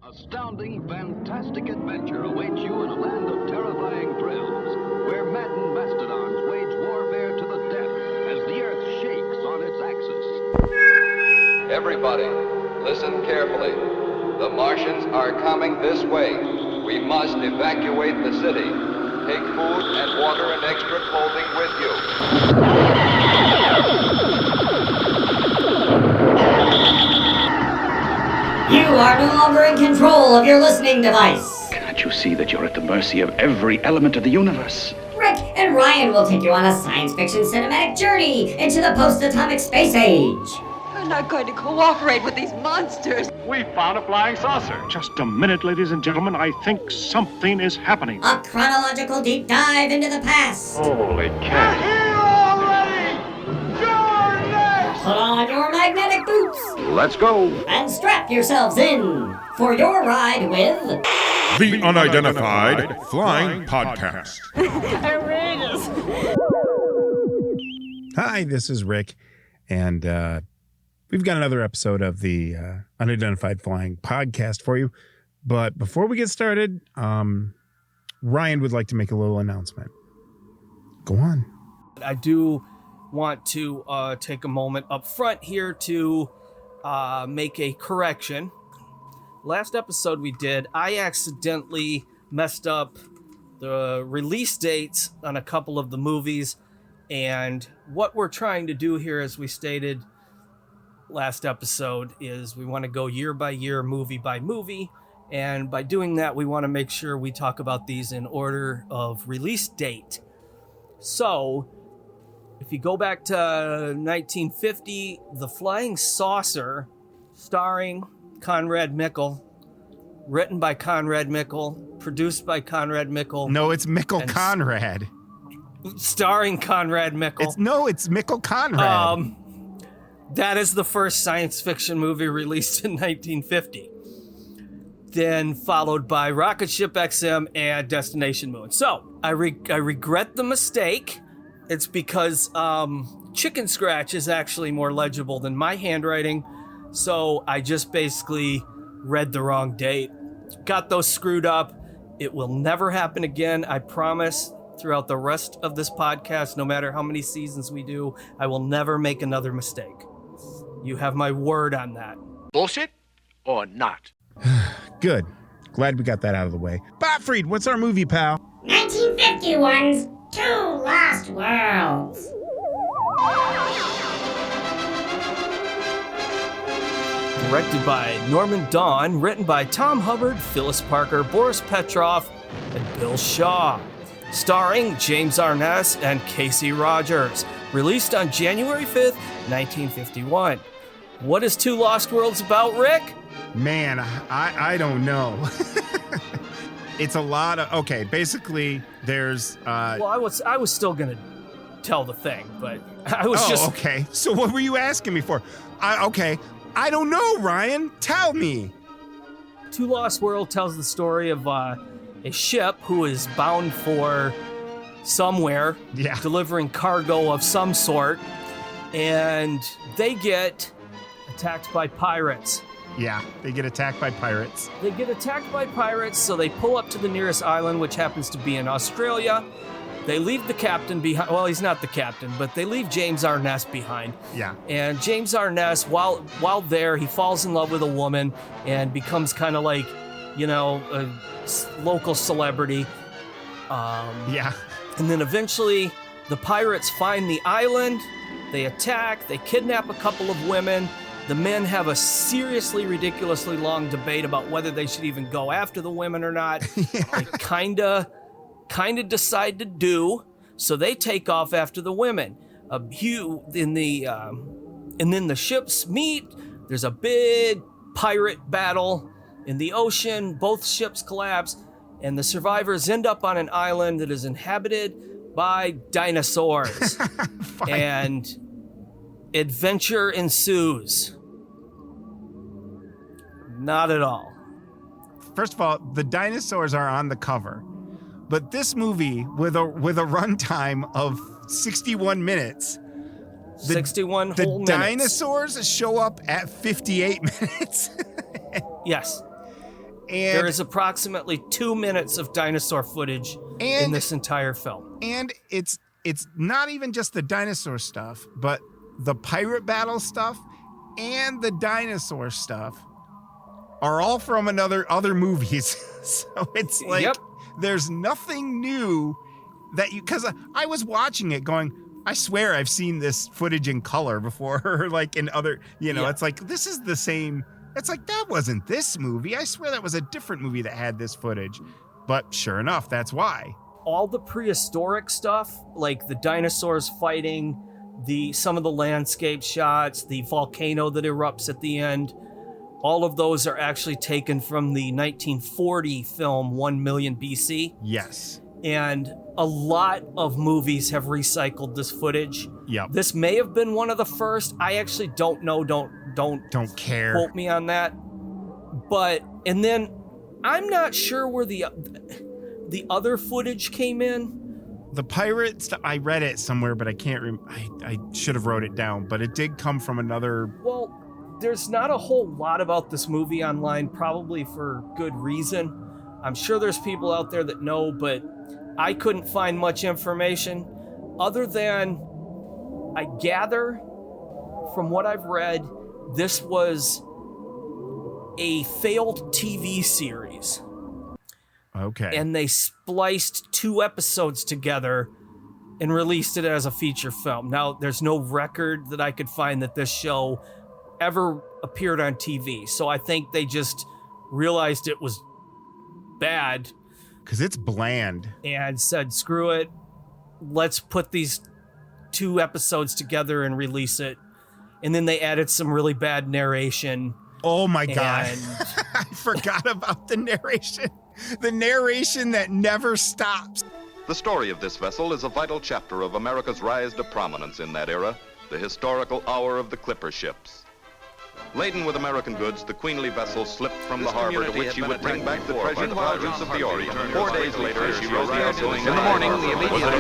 Astounding, fantastic adventure awaits you in a land of terrifying thrills, where maddened mastodons wage warfare to the death as the earth shakes on its axis. Everybody, listen carefully. The Martians are coming this way. We must evacuate the city. Take food and water and extra clothing with you. You are no longer in control of your listening device. Can't you see that you're at the mercy of every element of the universe? Rick and Ryan will take you on a science fiction cinematic journey into the post-atomic space age. We're not going to cooperate with these monsters. We found a flying saucer. Just a minute, ladies and gentlemen. I think something is happening. A chronological deep dive into the past. Holy cow. Here already! You're next! Put on your magnetic boots. Let's go. And strap yourselves in for your ride with... The Unidentified Flying Podcast. Hi, this is Rick, and we've got another episode of the Unidentified Flying Podcast for you. But before we get started, Ryan would like to make a little announcement. Go on. I do want to take a moment up front here to make a correction. Last episode we did, I accidentally messed up the release dates on a couple of the movies. And what we're trying to do here, as we stated last episode, is we want to go year by year, movie by movie. And by doing that, we want to make sure we talk about these in order of release date. So, if you go back to 1950, The Flying Saucer, starring Conrad Mickle, written by Conrad Mickle, produced by Conrad Mickle. No, it's Mickle Conrad. Starring Conrad Mickle. It's Mickle Conrad. That is the first science fiction movie released in 1950. Then followed by Rocket Ship XM and Destination Moon. So, I regret the mistake. It's because Chicken Scratch is actually more legible than my handwriting. So, I just basically read the wrong date. Got those screwed up. It will never happen again, I promise. Throughout the rest of this podcast, no matter how many seasons we do, I will never make another mistake. You have my word on that. Bullshit or not? Good. Glad we got that out of the way. Botfried, what's our movie, pal? 1951's Two Lost Worlds. Directed by Norman Dawn, written by Tom Hubbard, Phyllis Parker, Boris Petrov, and Bill Shaw. Starring James Arness and Kasey Rogers. Released on January 5th, 1951. What is Two Lost Worlds about, Rick? Man, I don't know. It's a lot of... Okay, basically, there's... Well, I was still going to tell the thing, but I was just... okay. So what were you asking me for? Okay, I don't know, Ryan. Tell me. Two Lost World tells the story of a ship who is bound for somewhere, delivering cargo of some sort, and they get attacked by pirates. Yeah, they get attacked by pirates. They get attacked by pirates, so they pull up to the nearest island, which happens to be in Australia. They leave the captain behind. Well, he's not the captain, but they leave James Arness behind. Yeah. And James Arness, while there, he falls in love with a woman and becomes kind of like, you know, a local celebrity. Yeah. And then eventually the pirates find the island, they attack, they kidnap a couple of women. The men have a seriously, ridiculously long debate about whether they should even go after the women or not. They kinda decide to do, so they take off after the women. And then the ships meet, there's a big pirate battle in the ocean, both ships collapse, and the survivors end up on an island that is inhabited by dinosaurs. And adventure ensues. Not at all. First of all, the dinosaurs are on the cover. But this movie, with a runtime of 61 minutes, 61 whole minutes. The dinosaurs show up at 58 minutes. Yes. And there is approximately 2 minutes of dinosaur footage in this entire film. And it's not even just the dinosaur stuff, but the pirate battle stuff and the dinosaur stuff are all from other movies. So it's like there's nothing new that because I was watching it going, I swear I've seen this footage in color before, like in other, it's like, this is the same. It's like, that wasn't this movie. I swear that was a different movie that had this footage. But sure enough, that's why. All the prehistoric stuff, like the dinosaurs fighting, some of the landscape shots, the volcano that erupts at the end, all of those are actually taken from the 1940 film 1 Million BC. Yes. And a lot of movies have recycled this footage. Yep. This may have been one of the first. I actually don't know. Don't care. Quote me on that. And then I'm not sure where the other footage came in. The pirates, I read it somewhere, but I can't remember. I should have wrote it down, but it did come from another. Well, there's not a whole lot about this movie online, probably for good reason. I'm sure there's people out there that know, but I couldn't find much information other than I gather from what I've read, this was a failed TV series. Okay. And they spliced 2 episodes together and released it as a feature film. Now, there's no record that I could find that this show ever appeared on TV. So I think they just realized it was bad. Because it's bland. And said, screw it. Let's put these 2 episodes together and release it. And then they added some really bad narration. Oh my God. I forgot about the narration. The narration that never stops. The story of this vessel is a vital chapter of America's rise to prominence in that era, the historical hour of the clipper ships. Laden with American goods, the queenly vessel slipped from the harbor to which she would bring back the treasured produce of the Orient. 4 days later, she arrived in the morning. The immediate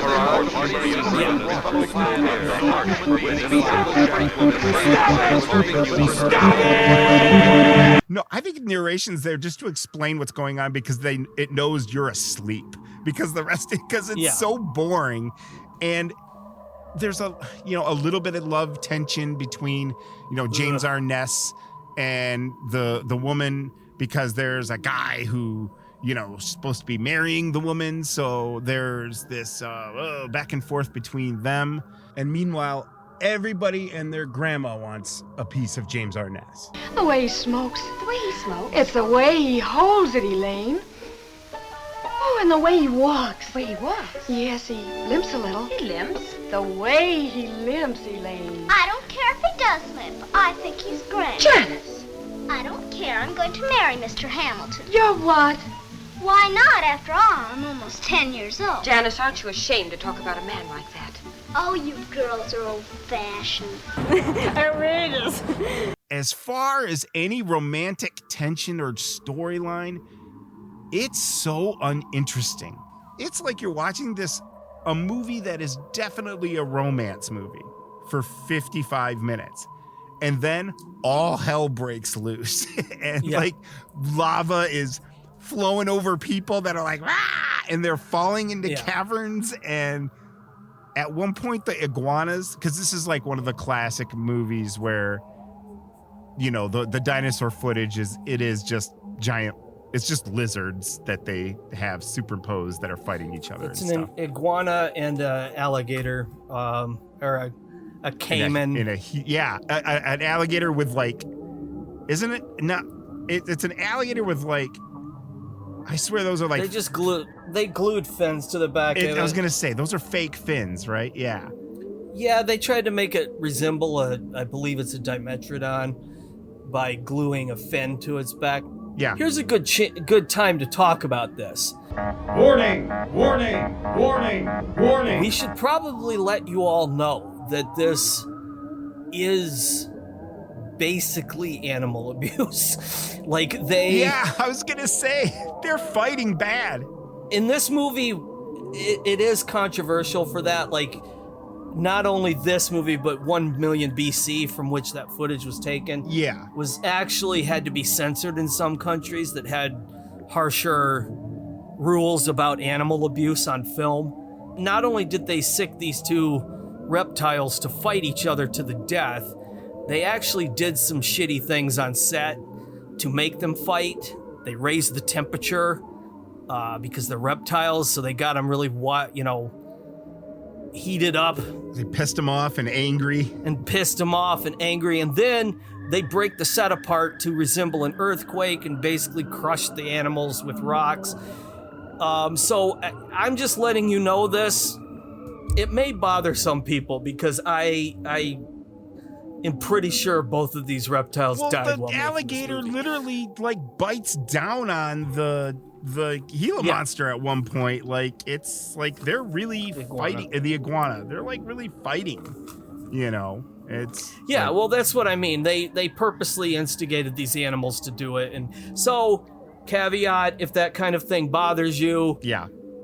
No, I think narration's there just to explain what's going on because it knows you're asleep because it's so boring. And there's a little bit of love tension between, James Arness and the woman, because there's a guy who, supposed to be marrying the woman. So there's this back and forth between them. And meanwhile, everybody and their grandma wants a piece of James Arness. The way he smokes. The way he smokes? It's the way he holds it, Elaine. Oh, and the way he walks. The way he walks? Yes, he limps a little. He limps? The way he limps, Elaine. I don't care if he does limp. I think he's grand. Janice! I don't care. I'm going to marry Mr. Hamilton. You're what? Why not? After all, I'm almost 10 years old. Janice, aren't you ashamed to talk about a man like that? Oh, you girls are old-fashioned. Outrageous. As far as any romantic tension or storyline, it's so uninteresting. It's like you're watching a movie that is definitely a romance movie for 55 minutes. And then all hell breaks loose. And like lava is flowing over people that are like, ah! And they're falling into caverns. And at one point the iguanas, because this is like one of the classic movies where, the dinosaur footage is just giant. It's just lizards that they have superimposed that are fighting each other. It's an iguana and an alligator, or a caiman. An alligator with isn't it? Not. It's an alligator with I swear those are they glued fins to the back of it. I was gonna say those are fake fins, right? Yeah. Yeah, they tried to make it resemble I believe it's a Dimetrodon by gluing a fin to its back. Yeah. Here's a good time to talk about this. Warning! Warning! Warning! Warning! We should probably let you all know that this is basically animal abuse. Yeah, I was gonna say, they're fighting bad. In this movie, it is controversial for that. Not only this movie, but 1 Million BC, from which that footage was taken, was actually had to be censored in some countries that had harsher rules about animal abuse on film. Not only did they sick these two reptiles to fight each other to the death, they actually did some shitty things on set to make them fight. They raised the temperature because they're reptiles, so they got them really, heated up. They pissed them off and angry. And then they break the set apart to resemble an earthquake and basically crush the animals with rocks. So I'm just letting you know this. It may bother some people because I am pretty sure both of these reptiles died. The alligator literally bites down on the Gila monster at one point. It's like they're really fighting the iguana. They're really fighting. It's well, that's what I mean. They purposely instigated these animals to do it, and so caveat: if that kind of thing bothers you,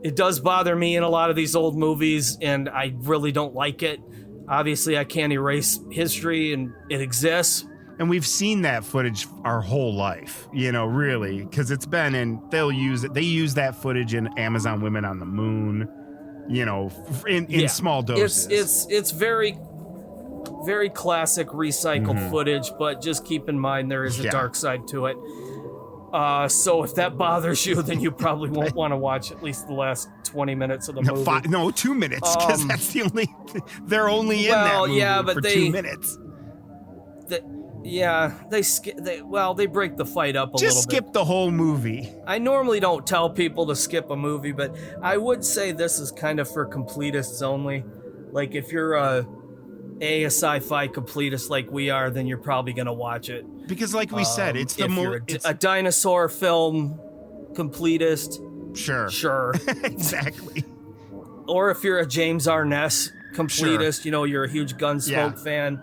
it does bother me in a lot of these old movies, and I really don't like it. Obviously, I can't erase history, and it exists. And we've seen that footage our whole life, really, because it's been they'll use it. They use that footage in Amazon Women on the Moon, in small doses. It's very, very classic recycled footage, but just keep in mind there is a dark side to it. So if that bothers you, then you probably won't want to watch at least the last 20 minutes of the movie. 2 minutes, because that's the only. They're only in that movie for 2 minutes. They break the fight up a little bit. Just skip the whole movie. I normally don't tell people to skip a movie, but I would say this is kind of for completists only. Like, if you're a sci-fi completist like we are, then you're probably going to watch it. Because like we said, it's the more... a dinosaur film completist. Sure. Exactly. Or if you're a James Arness completist, you're a huge Gunsmoke fan.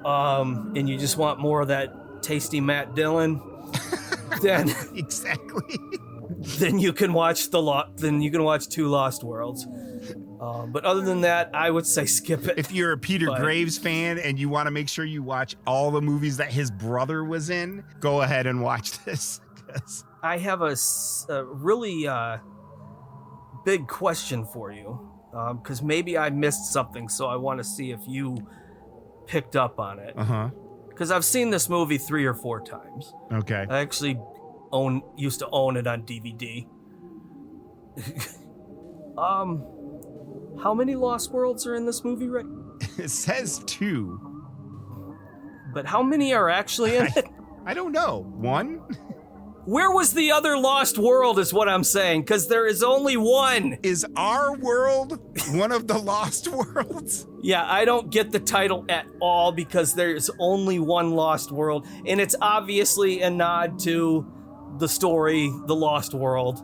And you just want more of that tasty Matt Dillon, then exactly. Then you can watch Two Lost Worlds. But other than that, I would say skip it. If you're a Peter Graves fan and you want to make sure you watch all the movies that his brother was in, go ahead and watch this. I have a really big question for you, because maybe I missed something, so I want to see if you picked up on it. Because I've seen this movie 3 or 4 times. Okay. I actually used to own it on DVD. How many Lost Worlds are in this movie, Rick? It says 2. But how many are actually in it? I don't know. 1? Where was the other Lost World is what I'm saying, because there is only one. Is our world one of the Lost Worlds? Yeah, I don't get the title at all because there's only one Lost World, and it's obviously a nod to the story, The Lost World.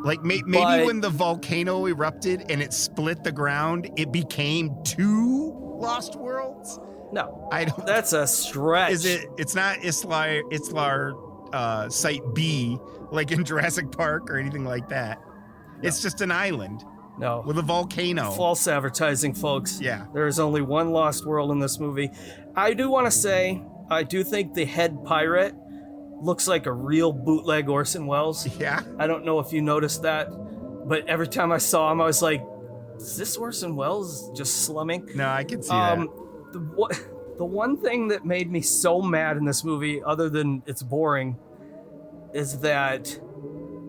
Like maybe when the volcano erupted and it split the ground, it became 2 Lost Worlds? No, I don't. That's a stretch. Is it? It's not Islar Site B, like in Jurassic Park or anything like that. No. It's just an island. No. With a volcano. False advertising, folks. Yeah. There is only one Lost World in this movie. I do want to say, I do think the head pirate looks like a real bootleg Orson Welles. Yeah. I don't know if you noticed that, but every time I saw him, I was like, is this Orson Welles just slumming? No, I can see that. The one thing that made me so mad in this movie, other than it's boring, is that,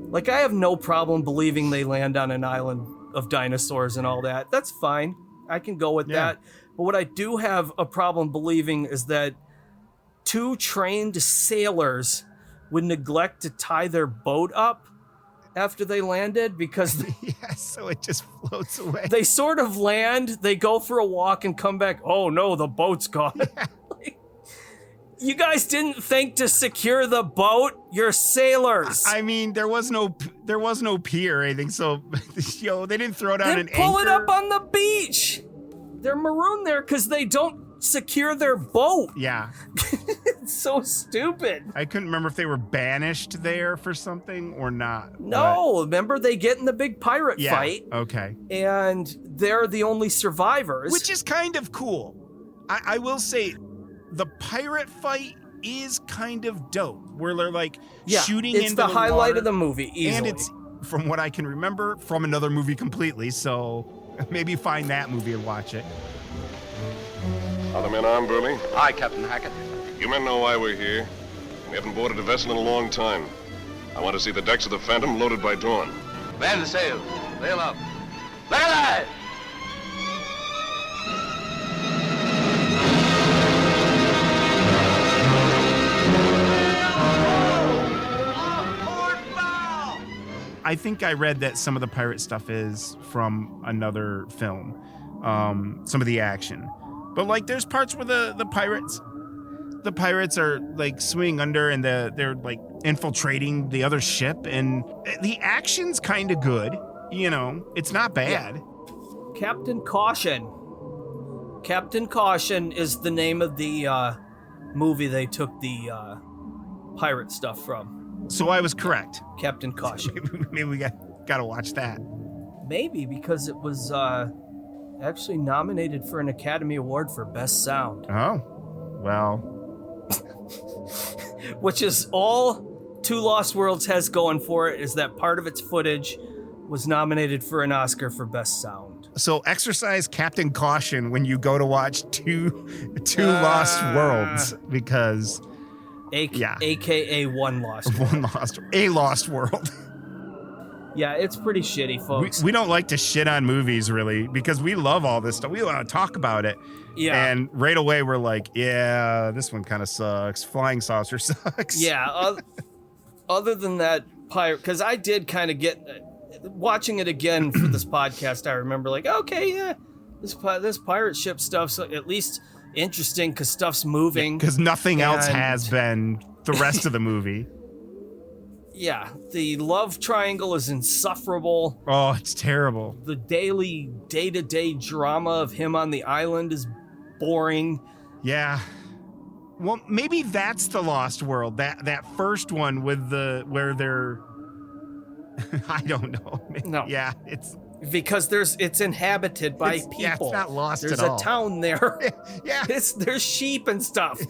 like, I have no problem believing they land on an island of dinosaurs and all that. That's fine. I can go with that. But what I do have a problem believing is that 2 trained sailors would neglect to tie their boat up after they landed because so it just floats away. They sort of land, they go for a walk and come back. Oh no, the boat's gone. Yeah. You guys didn't think to secure the boat? You're sailors. I mean, there was no pier or anything, so they didn't throw down an pull anchor. It up on the beach. They're marooned there because they don't secure their boat. Yeah. It's so stupid. I couldn't remember if they were banished there for something or not. No, remember they get in the big pirate fight. Okay. And they're the only survivors. Which is kind of cool. I will say the pirate fight is kind of dope, where they're like Yeah, shooting it's into the highlight water, of the movie, easily. and it's, from what I can remember, from another movie completely. So maybe find that movie and watch it. Other men armed, Burley? Aye, Captain Hackett. You men know why we're here. We haven't boarded a vessel in a long time. I want to see the decks of the Phantom loaded by dawn. Man the sails. Sail up. Lay alive! I think I read that some of the pirate stuff is from another film, some of the action. But like, there's parts where the pirates are like swimming under and they're like infiltrating the other ship, and the action's kind of good. You know, it's not bad. Yeah. Captain Caution. Captain Caution is the name of the movie they took the pirate stuff from. So I was correct. Captain Caution. Maybe we got to watch that. Maybe, because it was actually nominated for an Academy Award for Best Sound. Oh, well. Which is all Two Lost Worlds has going for it, is that part of its footage was nominated for an Oscar for Best Sound. So exercise Captain Caution when you go to watch two Lost Worlds, because... AKA One Lost World. A Lost World. Yeah, it's pretty shitty, folks. We don't like to shit on movies, really, because we love all this stuff. We want to talk about it. Yeah. And right away, we're like, yeah, this one kind of sucks. Flying Saucer sucks. Yeah. Other than that, pirate, because I did kind of get, watching it again for this podcast, I remember like, okay, yeah, this pirate ship stuff's at least interesting because stuff's moving. Because nothing else has been the rest of the movie. Yeah, the love triangle is insufferable. Oh, it's terrible. The day-to-day drama of him on the island is boring. Yeah. Well, maybe that's the Lost World. That first one with where they're I don't know. No. Yeah, it's because it's inhabited by people. Yeah, it's not lost There's at all. a town there. Yeah. There's sheep and stuff.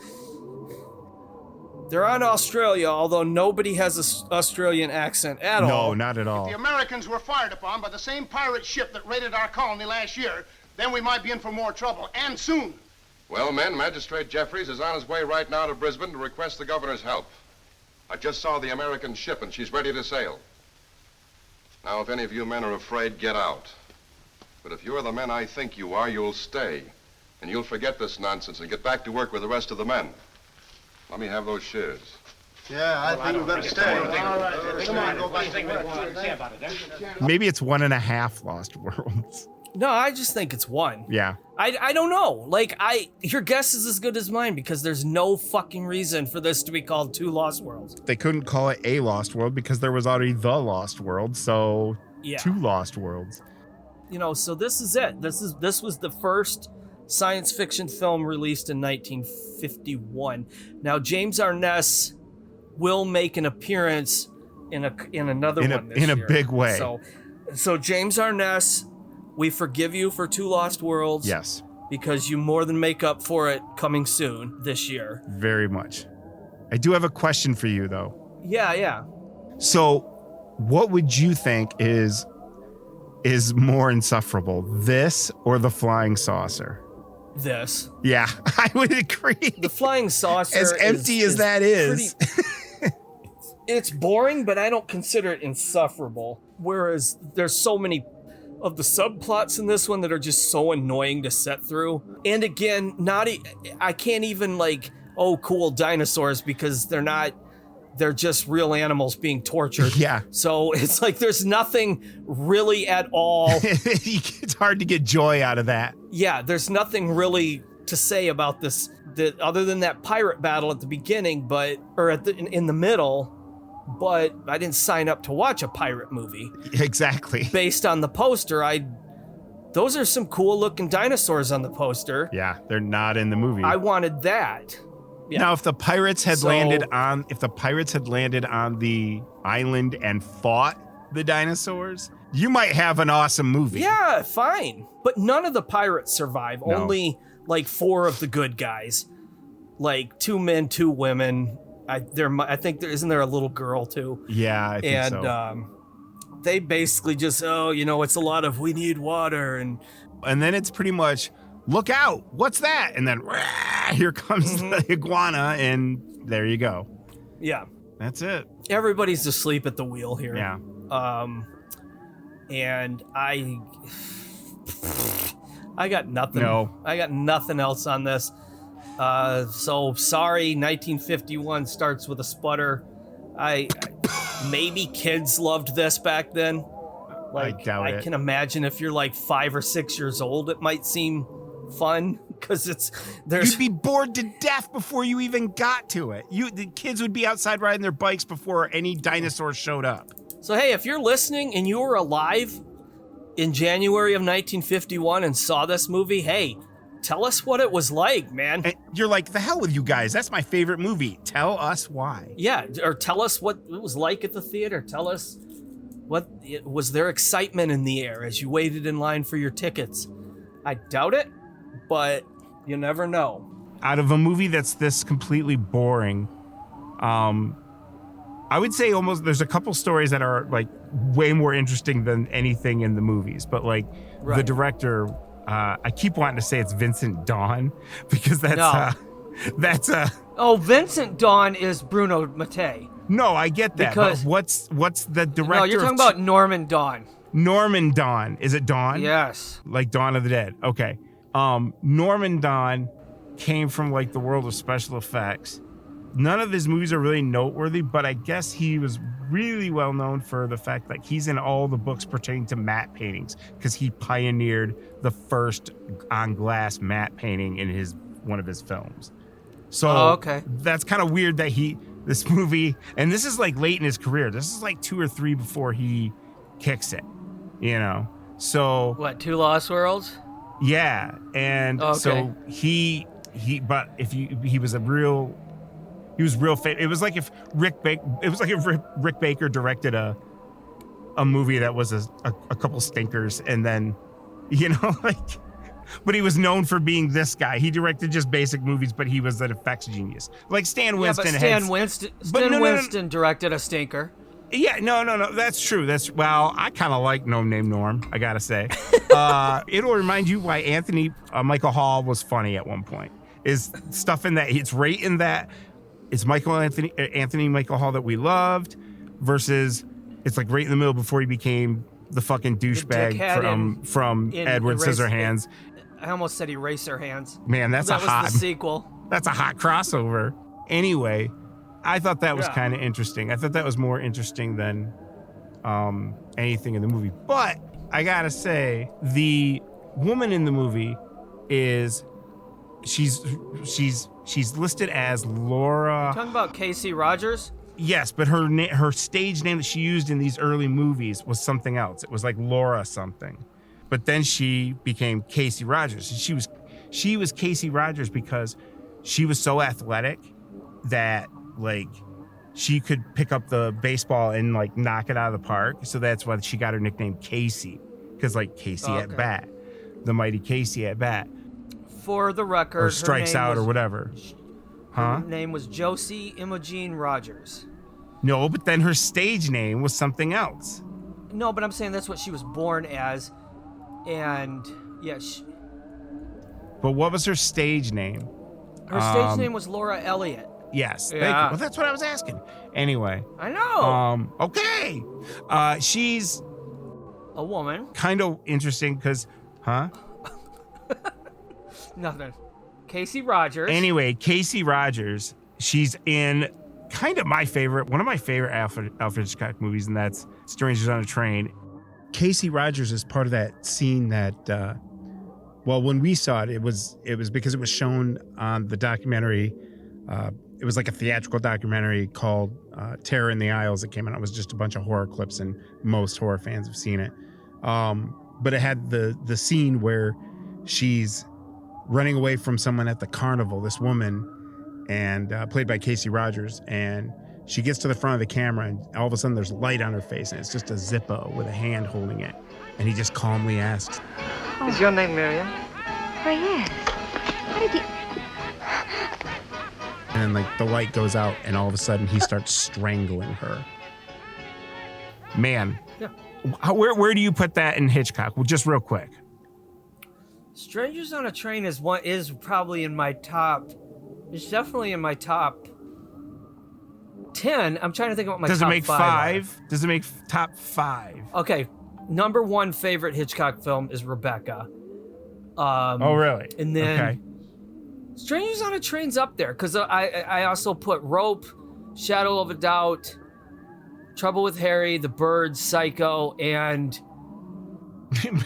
They're on Australia, although nobody has an Australian accent at all. No, not at all. If the Americans were fired upon by the same pirate ship that raided our colony last year, then we might be in for more trouble, and soon. Well, men, Magistrate Jeffries is on his way right now to Brisbane to request the governor's help. I just saw the American ship, and she's ready to sail. Now, if any of you men are afraid, get out. But if you're the men I think you are, you'll stay. And you'll forget this nonsense and get back to work with the rest of the men. Let me have those shares. Yeah, I think we better stay. All right. Come on, go back. Maybe it's 1.5 Lost Worlds. No, I just think it's one. Yeah. I don't know. Like, your guess is as good as mine because there's no fucking reason for this to be called Two Lost Worlds. They couldn't call it a Lost World because there was already the Lost World, so yeah. 2 Lost Worlds. You know, so this is it. This was the first science fiction film released in 1951. Now, James Arness will make an appearance in another one this year. In a big way. So James Arness, we forgive you for Two Lost Worlds. Yes. Because you more than make up for it coming soon this year. Very much. I do have a question for you, though. Yeah. So, what would you think is more insufferable, this or the flying saucer? This. Yeah, I would agree. The flying saucer, as empty as that is. It's boring, but I don't consider it insufferable. Whereas there's so many of the subplots in this one that are just so annoying to sit through. And again, I can't even like, oh, cool dinosaurs, because they're just real animals being tortured. Yeah. So it's like there's nothing really at all. It's hard to get joy out of that. Yeah, there's nothing really to say about this other than that pirate battle at the beginning, in the middle. But I didn't sign up to watch a pirate movie. Exactly. Based on the poster, those are some cool looking dinosaurs on the poster. Yeah, they're not in the movie. I wanted that. Yeah. Now, if the pirates had landed on the island and fought the dinosaurs, you might have an awesome movie. Yeah, fine. But none of the pirates survive. No. Only like 4 of the good guys. like 2 men, 2 women. I think isn't there a little girl too? Yeah, I think so. And they basically just, it's a lot of we need water and then it's pretty much look out, what's that? And then here comes the iguana, and there you go. Yeah, that's it. Everybody's asleep at the wheel here. Yeah. And I got nothing. No. I got nothing else on this. So sorry, 1951 starts with a sputter. Maybe kids loved this back then. Like, I doubt it. I can imagine if you're like 5 or 6 years old, it might seem fun because you'd be bored to death before you even got to it. The kids would be outside riding their bikes before any dinosaurs showed up. So hey, if you're listening and you were alive in January of 1951 and saw this movie, hey, tell us what it was like, man. And you're like, the hell with you guys. That's my favorite movie. Tell us why. Yeah, or tell us what it was like at the theater. Tell us was there excitement in the air as you waited in line for your tickets. I doubt it, but you never know. Out of a movie that's this completely boring, I would say almost there's a couple stories that are like way more interesting than anything in the movies, but like the director, I keep wanting to say it's Vincent Dawn because that's Vincent Dawn is Bruno Mattei. No, I get that. Because but what's the director? No, you're talking about Norman Dawn. Norman Dawn. Is it Dawn? Yes. Like Dawn of the Dead. Okay. Norman Dawn came from like the world of special effects. None of his movies are really noteworthy, but I guess he was really well known for the fact that he's in all the books pertaining to matte paintings because he pioneered the first on glass matte painting in one of his films. So that's kind of weird that this movie, and this is like late in his career. This is like 2 or 3 before he kicks it, So what? 2 Lost Worlds? Yeah, and so he was real famous. It was like if Rick Baker directed a movie that was a couple stinkers, and then but he was known for being this guy. He directed just basic movies, but he was an effects genius. Like Stan Winston. Yeah, but Stan Winston directed a stinker. Yeah, no. That's true. I kind of like No Name Norm, I gotta say. It'll remind you why Michael Hall was funny at one point. Is stuff in that, it's right in that, it's Michael Hall that we loved versus it's like right in the middle before he became the fucking douchebag from Edward Scissorhands. I almost said Eraserhands. Man, that was the sequel. That's a hot crossover. Anyway, I thought that was kind of interesting. I thought that was more interesting than anything in the movie. But I gotta say, the woman in the movie she's listed as Laura. You're talking about Kasey Rogers? Yes, but her stage name that she used in these early movies was something else. It was like Laura something. But then she became Kasey Rogers. And she was Kasey Rogers because she was so athletic that like she could pick up the baseball and like knock it out of the park. So that's why she got her nickname Kasey, because like Kasey at bat, the mighty Kasey at bat. For the record, or strikes out or whatever. Her name was Josie Imogen Rogers. No, but then her stage name was something else. No, but I'm saying that's what she was born as, and yeah. But what was her stage name? Her stage name was Laura Elliott. Yes. Thank you. Well, that's what I was asking. Anyway. I know. Okay. She's a woman. Kind of interesting because, Nothing. Kasey Rogers. Anyway, Kasey Rogers. She's in kind of one of my favorite Alfred Hitchcock movies, and that's Strangers on a Train. Kasey Rogers is part of that scene that, when we saw it, it was because it was shown on the documentary. It was like a theatrical documentary called Terror in the Isles that came out. It was just a bunch of horror clips, and most horror fans have seen it. But it had the scene where she's running away from someone at the carnival, this woman, and played by Kasey Rogers. And she gets to the front of the camera, and all of a sudden there's light on her face, and it's just a Zippo with a hand holding it. And he just calmly asks, Is your name Miriam? Why, yes. How did you... And then like the light goes out and all of a sudden he starts strangling her. Man, Yeah. where do you put that in Hitchcock? Well, just real quick. Strangers on a Train is probably in my top. It's definitely in my top 10. I'm trying to think about my top 5. Does it make 5? Does it make top 5? Okay, number 1 favorite Hitchcock film is Rebecca. Oh, really? And then okay. Strangers on a Train's up there because I also put Rope, Shadow of a Doubt, Trouble with Harry, The Birds, Psycho, and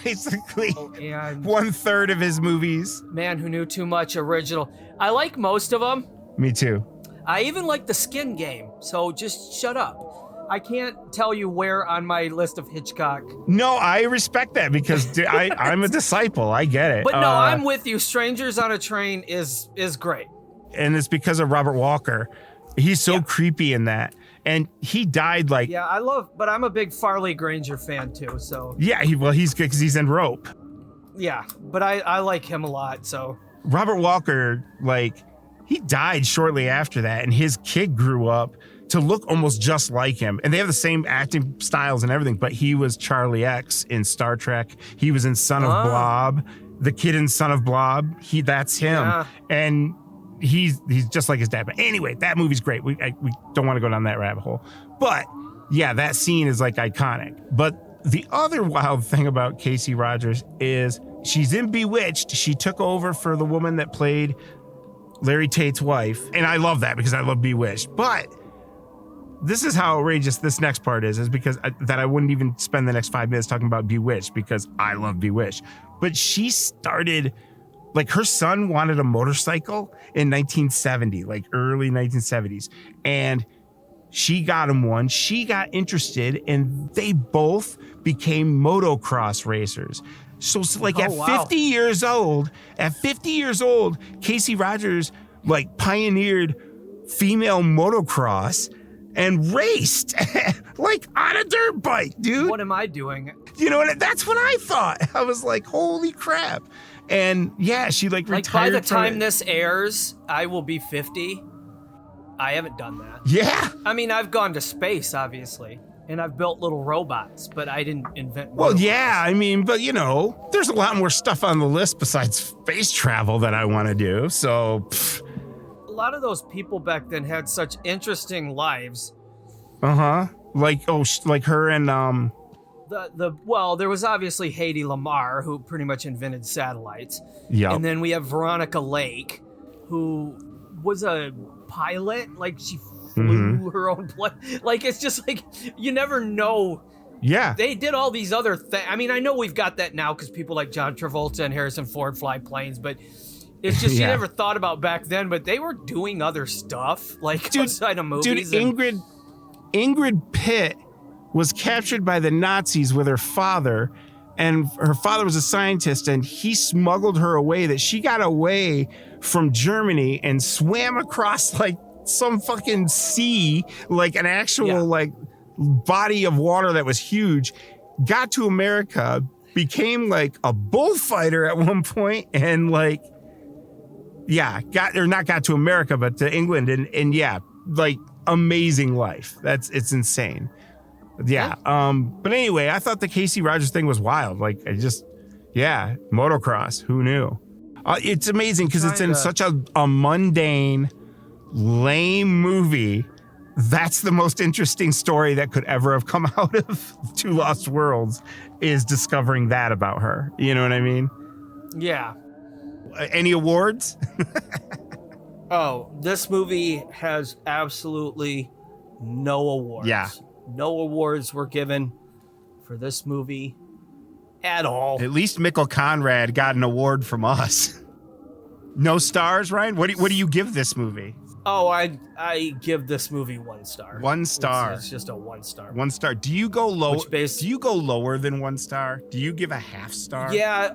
basically and 1/3 of his movies. Man Who Knew Too Much original. I like most of them. Me too. I even like The Skin Game, so just shut up. I can't tell you where on my list of Hitchcock. No, I respect that because I'm a disciple. I get it. But no, I'm with you. Strangers on a Train is great. And it's because of Robert Walker. He's so creepy in that. And he died like... Yeah, but I'm a big Farley Granger fan too, so... Yeah, he's good because he's in Rope. Yeah, but I like him a lot, so... Robert Walker, like, he died shortly after that, and his kid grew up to look almost just like him. And they have the same acting styles and everything, but he was Charlie X in Star Trek. He was in Son of Blob. The kid in Son of Blob, that's him. Yeah. And he's just like his dad. But anyway, that movie's great. We don't want to go down that rabbit hole. But yeah, that scene is like iconic. But the other wild thing about Kasey Rogers is she's in Bewitched. She took over for the woman that played Larry Tate's wife. And I love that because I love Bewitched. But this is how outrageous this next part is because I wouldn't even spend the next 5 minutes talking about Bewitched because I love Bewitched. But she started, like, her son wanted a motorcycle in 1970, like early 1970s. And she got him one. She got interested and they both became motocross racers. So like at 50 years old, Kasey Rogers like pioneered female motocross and raced like on a dirt bike, dude. What am I doing? You know what? That's what I thought. I was like, holy crap. And yeah, she like retired. By the time this airs, I will be 50. I haven't done that. Yeah. I mean, I've gone to space, obviously, and I've built little robots, but I didn't invent Well, robots. yeah, I mean, but you know, there's a lot more stuff on the list besides space travel that I want to do. So, a lot of those people back then had such interesting lives. Like like her and Well, there was obviously Hedy Lamarr, who pretty much invented satellites. Yeah. And then we have Veronica Lake, who was a pilot. Like, she flew her own plane. Like, it's just like, you never know. Yeah. They did all these other things. I mean, I know we've got that now because people like John Travolta and Harrison Ford fly planes, but it's just, you never thought about back then, but they were doing other stuff, like, outside of movies. Dude, Ingrid Pitt was captured by the Nazis with her father, and her father was a scientist, and he smuggled her away, that she got away from Germany and swam across like some fucking sea, like an actual like body of water that was huge, got to America, became like a bullfighter at one point, and like, got to America, but to England, and like amazing life. It's insane. Yeah. But anyway, I thought the Kasey Rogers thing was wild. Like, motocross. Who knew? It's amazing because it's in such a mundane, lame movie. That's the most interesting story that could ever have come out of Two Lost Worlds, is discovering that about her. You know what I mean? Yeah. Any awards? Oh, this movie has absolutely no awards. Yeah. No awards were given for this movie at all. At least Mikkel Conrad got an award from us. No stars, Ryan? What do you give this movie? Oh, I give this movie 1 star. 1 star. It's just a 1 star. 1 star. Do you go low? Do you go lower than 1 star? Do you give a half star? Yeah.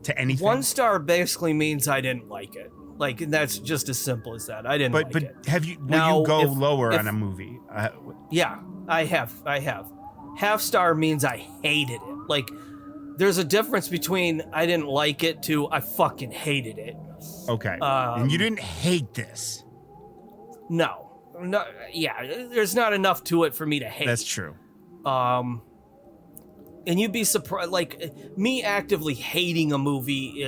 To anything? 1 star basically means I didn't like it. Like, that's just as simple as that. I didn't like it. But will you go lower on a movie? Yeah, I have. Half star means I hated it. Like, there's a difference between I didn't like it to I fucking hated it. Okay. And you didn't hate this. there's not enough to it for me to hate. That's true. And you'd be surprised, like, me actively hating a movie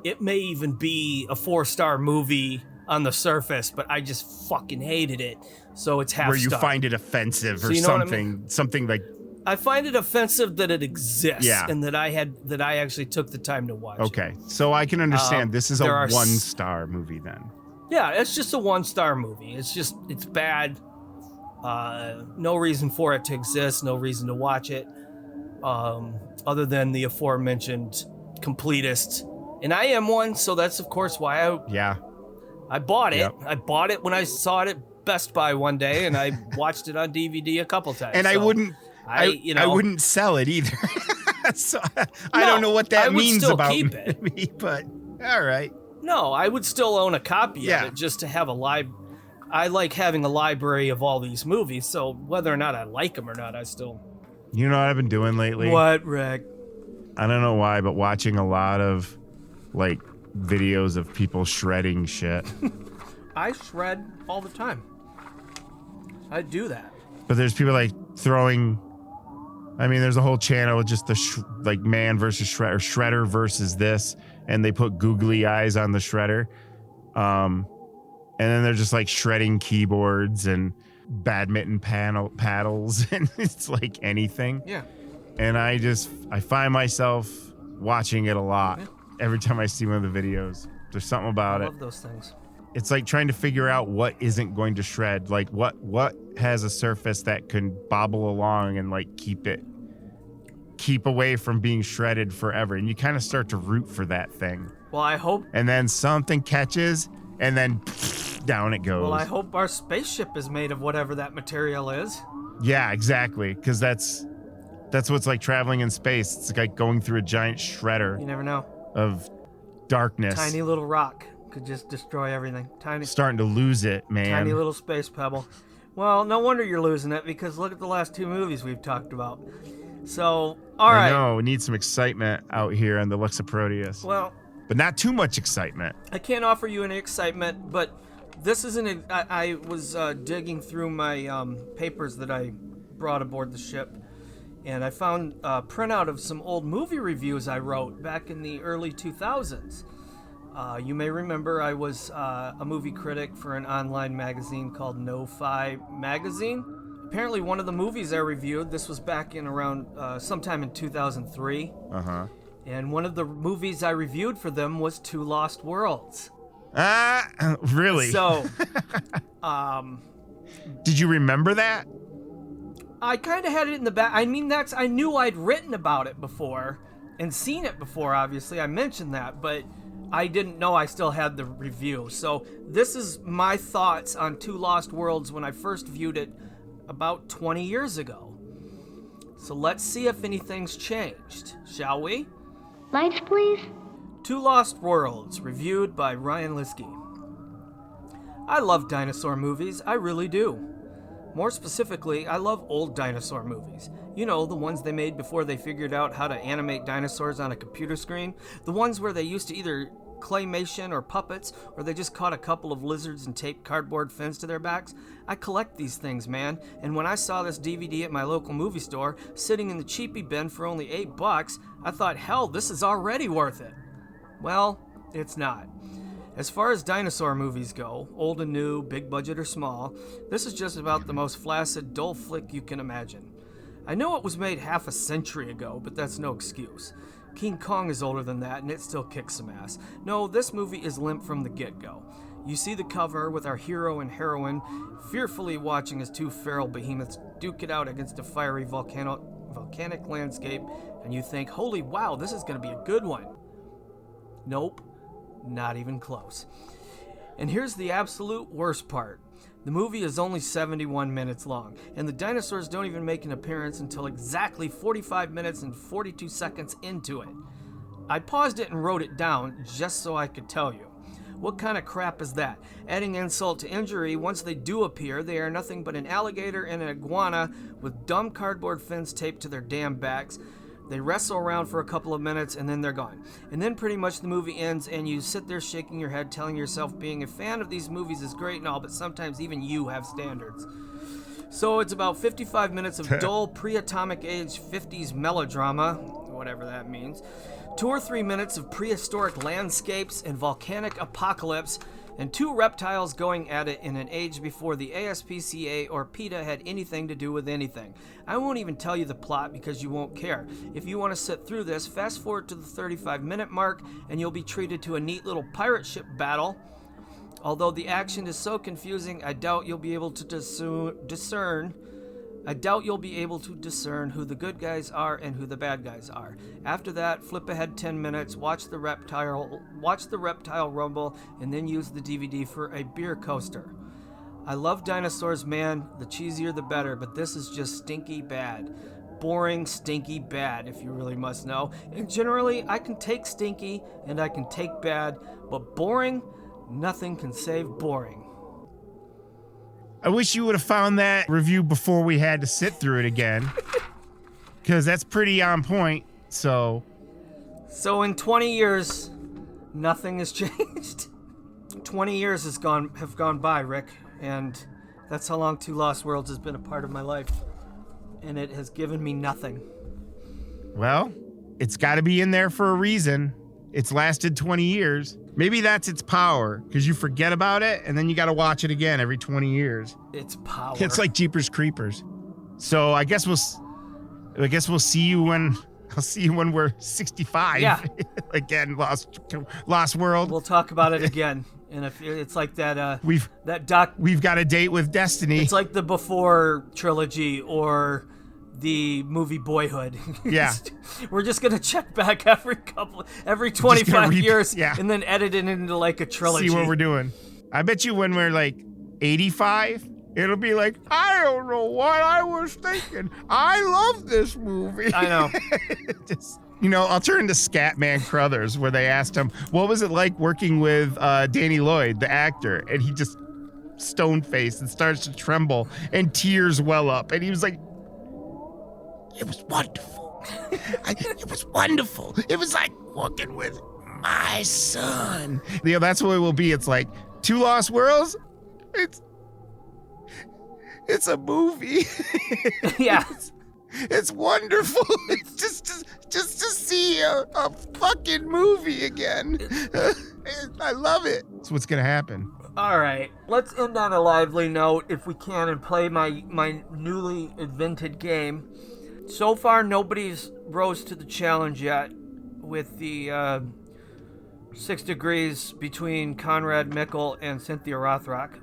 it may even be a 4-star movie on the surface, but I just fucking hated it. So it's half Where you star. find it offensive or So you know something, what I mean? something like. I find it offensive that it exists, Yeah. and that I actually took the time to watch. Okay, so I can understand this is a there are 1-star movie then. Yeah, it's just a 1-star movie. It's bad. No reason for it to exist. No reason to watch it, other than the aforementioned completist. And I am one, so that's of course why I bought it. Yep. I bought it when I saw it at Best Buy one day, and I watched it on DVD a couple times. And I wouldn't sell it either. So I don't know what that means about keep it. me, but all right. No, I would still own a copy of it just to have I like having a library of all these movies, so whether or not I like them or not, I still... You know what I've been doing lately? What, Rick? I don't know why, but watching a lot of, like, videos of people shredding shit. I shred all the time. I do that. But there's people, like, throwing... I mean, there's a whole channel with just the, man versus shredder, or shredder versus this, and they put googly eyes on the shredder. And then they're just, like, shredding keyboards and badminton paddles, and it's like anything. Yeah. And I find myself watching it a lot every time I see one of the videos. There's something about I it. love those things. It's like trying to figure out what isn't going to shred. Like what has a surface that can bobble along and like keep away from being shredded forever. And you kind of start to root for that thing. Well, I hope. And then something catches, and then down it goes. Well, I hope our spaceship is made of whatever that material is. Yeah, exactly. Because that's what's like traveling in space. It's like going through a giant shredder. You never know. Of darkness. Tiny little rock could just destroy everything. Starting to lose it, man. Tiny little space pebble. Well, no wonder you're losing it, because look at the last 2 movies we've talked about. So, all right. I know. We need some excitement out here on the Luxa Proteus. Well, but not too much excitement. I can't offer you any excitement, but this isn't. I was digging through my papers that I brought aboard the ship, and I found a printout of some old movie reviews I wrote back in the early 2000s. You may remember I was a movie critic for an online magazine called No-Fi Magazine. Apparently one of the movies I reviewed, this was back in around sometime in 2003. Uh-huh. And one of the movies I reviewed for them was Two Lost Worlds. Really? So, did you remember that? I kind of had it in the back. I mean, I knew I'd written about it before and seen it before, obviously. I mentioned that, but I didn't know I still had the review. So this is my thoughts on Two Lost Worlds when I first viewed it about 20 years ago. So let's see if anything's changed, shall we? Lights, please. Two Lost Worlds, reviewed by Ryan Liskey. I love dinosaur movies, I really do. More specifically, I love old dinosaur movies. You know, the ones they made before they figured out how to animate dinosaurs on a computer screen. The ones where they used to either claymation or puppets, or they just caught a couple of lizards and taped cardboard fins to their backs. I collect these things, man, and when I saw this DVD at my local movie store, sitting in the cheapie bin for only $8, I thought, hell, this is already worth it. Well, it's not. As far as dinosaur movies go, old and new, big budget or small, this is just about the most flaccid, dull flick you can imagine. I know it was made half a century ago, but that's no excuse. King Kong is older than that, and it still kicks some ass. No, this movie is limp from the get-go. You see the cover with our hero and heroine fearfully watching as 2 feral behemoths duke it out against a fiery volcanic landscape, and you think, holy wow, this is going to be a good one. Nope, not even close. And here's the absolute worst part. The movie is only 71 minutes long, and the dinosaurs don't even make an appearance until exactly 45 minutes and 42 seconds into it. I paused it and wrote it down just so I could tell you. What kind of crap is that? Adding insult to injury, once they do appear, they are nothing but an alligator and an iguana with dumb cardboard fins taped to their damn backs. They wrestle around for a couple of minutes, and then they're gone. And then pretty much the movie ends, and you sit there shaking your head, telling yourself being a fan of these movies is great and all, but sometimes even you have standards. So it's about 55 minutes of dull, pre-atomic age 50s melodrama, whatever that means, 2 or 3 minutes of prehistoric landscapes and volcanic apocalypse, and 2 reptiles going at it in an age before the ASPCA or PETA had anything to do with anything. I won't even tell you the plot because you won't care. If you want to sit through this, fast forward to the 35-minute mark and you'll be treated to a neat little pirate ship battle. Although the action is so confusing, I doubt you'll be able to discern who the good guys are and who the bad guys are. After that, flip ahead 10 minutes, watch the reptile rumble, and then use the DVD for a beer coaster. I love dinosaurs, man. The cheesier the better, but this is just stinky bad. Boring, stinky bad, if you really must know. And generally, I can take stinky and I can take bad, but boring, nothing can save boring. I wish you would have found that review before we had to sit through it again, because that's pretty on point. So in 20 years, nothing has changed. 20 years have gone by, Rick, and that's how long Two Lost Worlds has been a part of my life, and it has given me nothing. Well, it's got to be in there for a reason. It's lasted 20 years. Maybe that's its power, because you forget about it, and then you got to watch it again every 20 years. Its power. It's like Jeepers Creepers. So I guess we'll see you when we're 65. Yeah. Again, Lost World. We'll talk about it again. And if it's like that, we've got a date with Destiny. It's like the Before trilogy or the movie Boyhood. Yeah. We're just going to check back every 25 years and then edit it into like a trilogy. See what we're doing. I bet you when we're like 85, it'll be like, I don't know what I was thinking. I love this movie. I know. I'll turn to Scatman Crothers, where they asked him, what was it like working with Danny Lloyd, the actor? And he just stone-faced and starts to tremble and tears well up. And he was like, it was wonderful. It was wonderful. It was like working with my son. That's what it will be. It's like Two Lost Worlds. It's a movie. Yeah. It's wonderful. It's just to see a fucking movie again. I love it. That's what's gonna happen. All right, let's end on a lively note if we can and play my newly invented game. So far, nobody's rose to the challenge yet with the 6 degrees between Conrad Mickle and Cynthia Rothrock.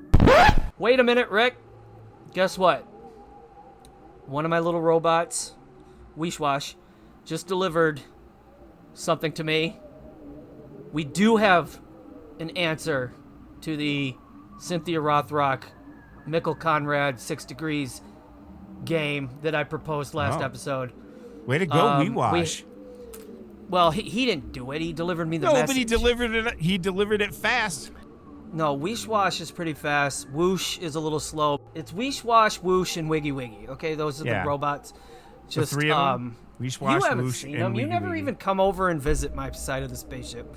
Wait a minute, Rick. Guess what? One of my little robots, Wishwash, just delivered something to me. We do have an answer to the Cynthia Rothrock, Mickle Conrad 6 degrees game that I proposed last episode. Way to go, Wishwash. Well, he didn't do it. He delivered me the message. No, but he delivered it fast. No, Wishwash is pretty fast. Whoosh is a little slow. It's Wishwash, Whoosh, and Wiggy Wiggy. Okay, those are the robots. Just the three of them. Wishwash, you haven't Whoosh, seen and them. You Wiggy never Wiggy. even come over and visit my side of the spaceship.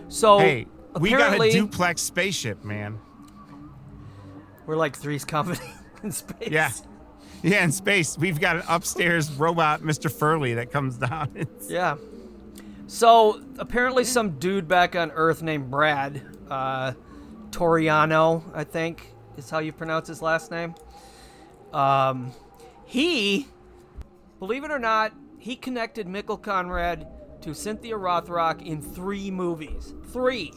So hey, we got apparently, a duplex spaceship, man. We're like Three's Company in space. Yeah, in space. We've got an upstairs robot, Mr. Furley, that comes down. Yeah. So apparently some dude back on Earth named Brad, Toriano, I think is how you pronounce his last name. He, believe it or not, he connected Mickle Conrad to Cynthia Rothrock in 3 movies. 3.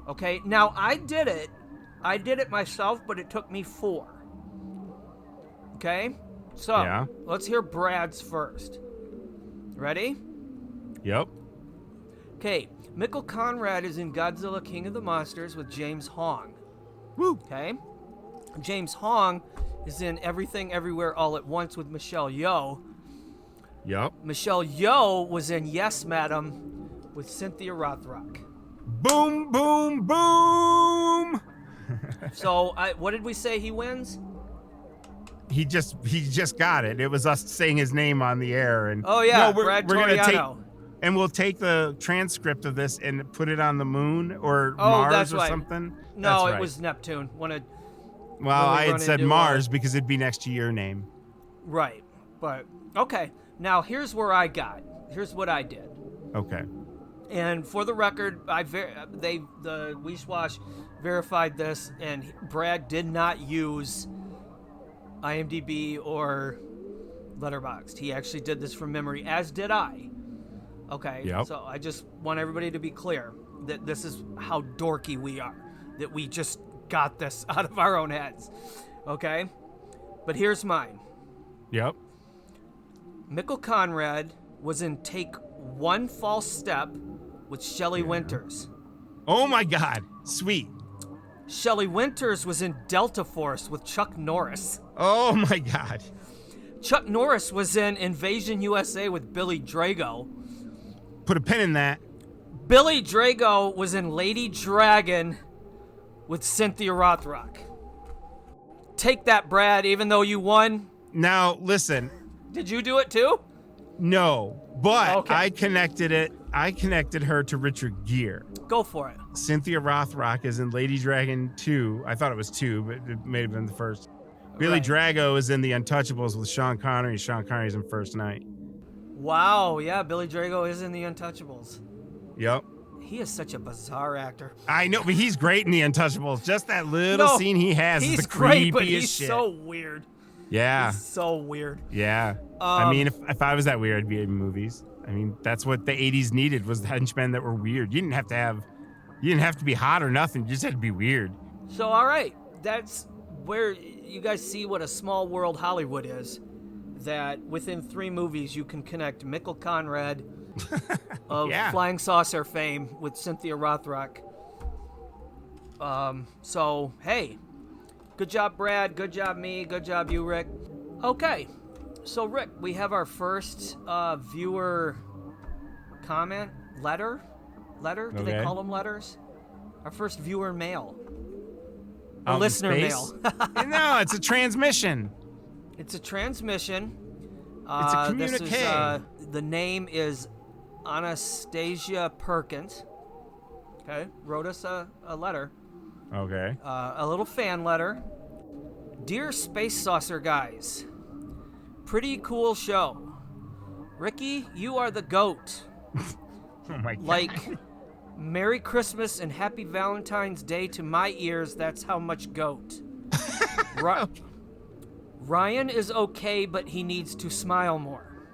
Okay, now I did it myself, but it took me 4. Okay, so let's hear Brad's first. Ready? Yep. Okay, Mickle Conrad is in Godzilla King of the Monsters with James Hong. Woo. Okay. James Hong is in Everything Everywhere All at Once with Michelle Yeoh. Yep. Michelle Yeoh was in Yes, Madam with Cynthia Rothrock. Boom, boom, boom. So, what did we say he wins? He just got it. It was us saying his name on the air. And oh yeah, we're Brad gonna Toriano. And we'll take the transcript of this and put it on the moon or Oh, Mars that's or right. something. No, That's it right. was Neptune. Well, really I had run said into, Mars because it'd be next to your name. Right, but okay. Now here's where I got. Here's what I did. Okay. And for the record, the Weishwash verified this, and Brad did not use IMDb or Letterboxd. He actually did this from memory, as did I. Okay. Yep. So I just want everybody to be clear that this is how dorky we are, that we just got this out of our own heads. Okay. But here's mine. Yep. Mikkel Conrad was in Take One False Step with Shelley Winters. Oh my God. Sweet. Shelley Winters was in Delta Force with Chuck Norris. Oh my God. Chuck Norris was in Invasion USA with Billy Drago. Put a pin in that. Billy Drago was in Lady Dragon with Cynthia Rothrock. Take that, Brad, even though you won. Now, listen. Did you do it too? No, but Okay. I connected her to Richard Gere. Go for it. Cynthia Rothrock is in Lady Dragon 2. I thought it was 2, but it may have been the first. Billy Right. Drago is in The Untouchables with Sean Connery. Sean Connery's in First Night. Wow, yeah, Billy Drago is in The Untouchables. Yep. He is such a bizarre actor. I know, but he's great in The Untouchables. Just that little scene he has is the great, creepiest but he's shit. so weird. Yeah. He's so weird. Yeah. I mean, if I was that weird, I'd be in movies. I mean, that's what the 80s needed, was henchmen that were weird. You didn't have to be hot or nothing. You just had to be weird. So, all right, that's where you guys see what a small world Hollywood is. That within 3 movies, you can connect Mikkel Conrad of Flying Saucer fame with Cynthia Rothrock. So, hey, good job, Brad. Good job, me. Good job, you, Rick. Okay, so, Rick, we have our first viewer comment letter. Do they call them letters? Our first viewer mail. Out in Listener space? mail. No, it's a transmission. It's a transmission. It's a communique. The name is Anastasia Perkins. Okay, wrote us a letter. Okay. A little fan letter. Dear Space Saucer guys, pretty cool show. Ricky, you are the GOAT. Oh my God. Like, Merry Christmas and Happy Valentine's Day to my ears, that's how much GOAT. Ryan is okay, but he needs to smile more.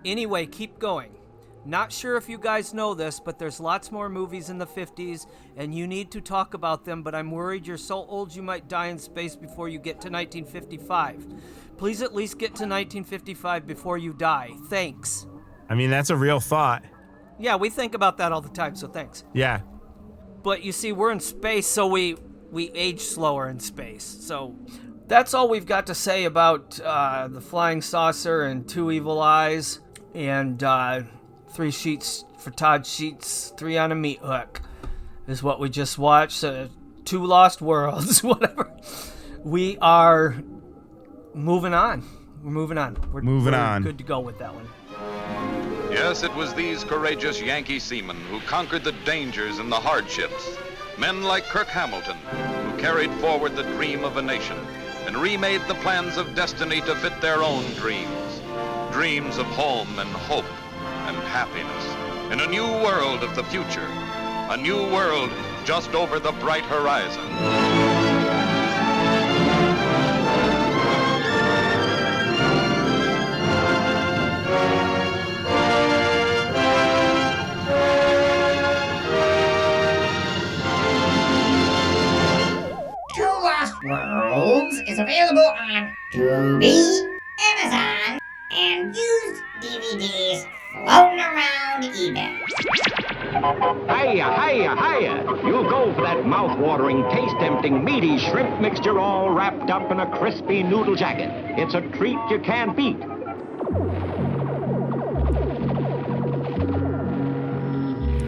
Anyway, keep going. Not sure if you guys know this, but there's lots more movies in the 50s, and you need to talk about them, but I'm worried you're so old you might die in space before you get to 1955. Please at least get to 1955 before you die. Thanks. I mean, that's a real thought. Yeah, we think about that all the time, so thanks. Yeah. But you see, we're in space, so we age slower in space. So that's all we've got to say about the Flying Saucer and Two Evil Eyes and 3 sheets for Todd Sheets, 3 on a meat hook is what we just watched. 2 Lost Worlds, whatever. We are moving on. We're moving on. We're good to go with that one. Yes, it was these courageous Yankee seamen who conquered the dangers and the hardships. Men like Kirk Hamilton, who carried forward the dream of a nation and remade the plans of destiny to fit their own dreams. Dreams of home and hope and happiness in a new world of the future. A new world just over the bright horizon. Two Lost Worlds is available on Tubi, Amazon, and used DVDs floating around eBay. Hiya, hiya, hiya! You'll go for that mouth-watering, taste-tempting, meaty shrimp mixture all wrapped up in a crispy noodle jacket. It's a treat you can't beat.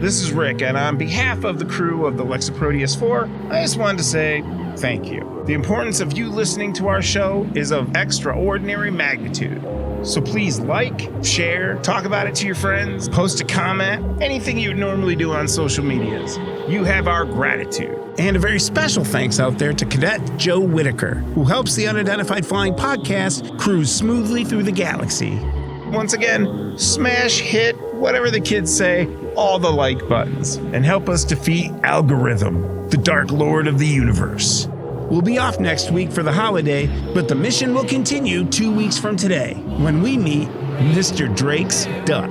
This is Rick, and on behalf of the crew of the Lexaproteus 4, I just wanted to say thank you. The importance of you listening to our show is of extraordinary magnitude. So please like, share, talk about it to your friends, post a comment, anything you would normally do on social medias. You have our gratitude. And a very special thanks out there to Cadet Joe Whitaker, who helps the Unidentified Flying Podcast cruise smoothly through the galaxy. Once again, smash, hit, whatever the kids say, all the like buttons, and help us defeat Algorithm, the Dark Lord of the universe. We'll be off next week for the holiday, but the mission will continue 2 weeks from today, when we meet Mr. Drake's Duck.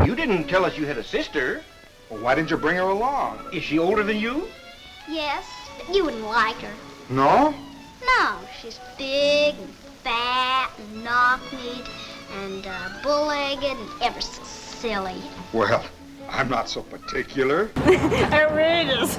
You didn't tell us you had a sister. Well, why didn't you bring her along? Is she older than you? Yes, but you wouldn't like her. No? No, she's big and fat and knock-kneed and bull-legged and ever so silly. Well, I'm not so particular. Outrageous.